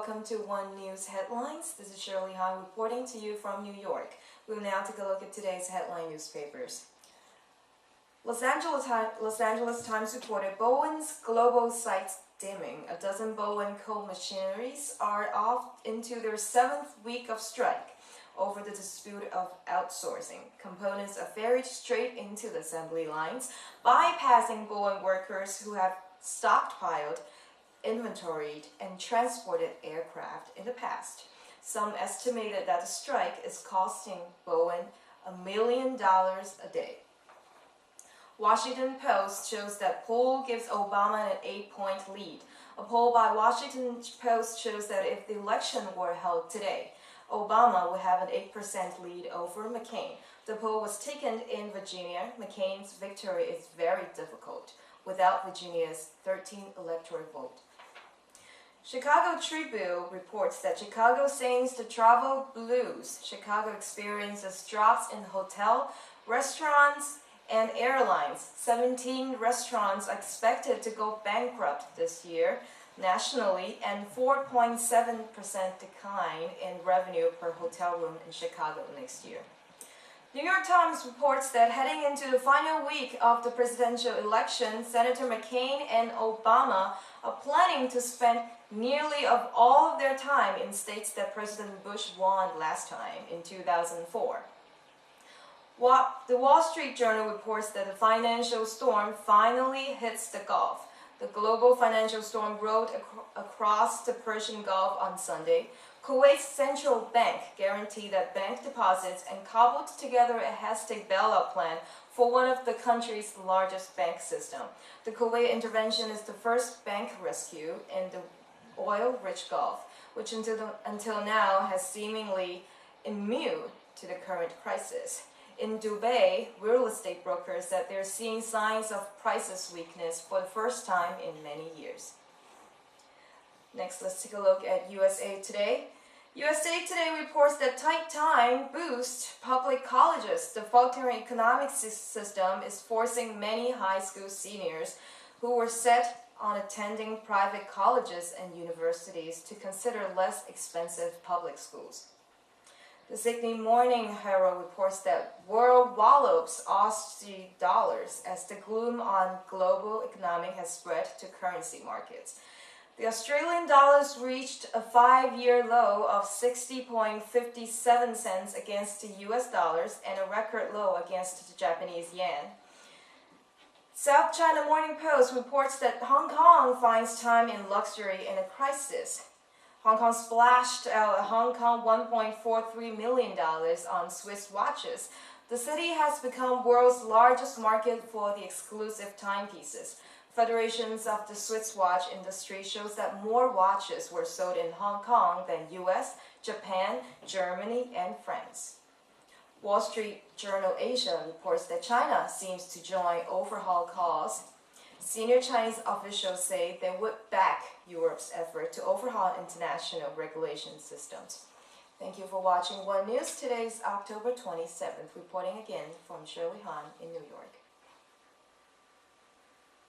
welcome to One News Headlines. This is Shirley Han reporting to you from New York. We'll now take a look at today's headline newspapers. Los Angeles Times reported Boeing's global sites dimming. A dozen Boeing coal machineries are off into their 7th week of strike over the dispute of outsourcing. Components are ferried straight into the assembly lines, bypassing Boeing workers who have stockpiled, inventoried, and transported aircraft in the past. Some estimated that the strike is costing Boeing $1 million a day. Washington Post shows that poll gives Obama an 8-point lead. A poll by Washington Post shows that if the election were held today, Obama would have an 8% lead over McCain. The poll was taken in Virginia. McCain's victory is very difficult without Virginia's 13th electoral vote. Chicago Tribune reports that Chicago sings the travel blues. Chicago experiences drops in hotel, restaurants, and airlines. 17 restaurants are expected to go bankrupt this year nationally, and 4.7% decline in revenue per hotel room in Chicago next year. New York Times reports that heading into the final week of the presidential election, Senator McCain and Obama are planning to spend nearly all of their time in states that President Bush won last time in 2004. The Wall Street Journal reports that the financial storm finally hits the Gulf. The global financial storm rolled across the Persian Gulf on Sunday. Kuwait's central bank guaranteed that bank deposits and cobbled together a hasty bailout plan for one of the country's largest bank system. The Kuwait intervention is the first bank rescue in the oil-rich Gulf, which until now has seemingly immune to the current crisis. In Dubai, real estate brokers said they're seeing signs of prices weakness for the first time in many years. Next, let's take a look at USA Today. USA Today reports that tight time boosts public colleges. The faltering economic system is forcing many high school seniors who were set on attending private colleges and universities to consider less expensive public schools. The Sydney Morning Herald reports that world wallops Aussie dollars as the gloom on global economic has spread to currency markets. The Australian dollars reached a 5-year low of 60.57 cents against the US dollars and a record low against the Japanese yen. South China Morning Post reports that Hong Kong finds time in luxury in a crisis. Hong Kong splashed out $1.43 million on Swiss watches. The city has become world's largest market for the exclusive timepieces. Federations of the Swiss watch industry shows that more watches were sold in Hong Kong than US, Japan, Germany, and France. Wall Street Journal Asia reports that China seems to join overhaul cause. Senior Chinese officials say they would back Europe's effort to overhaul international regulation systems. Thank you for watching One News. Today is October 27th. Reporting again from Shirley Han in New York.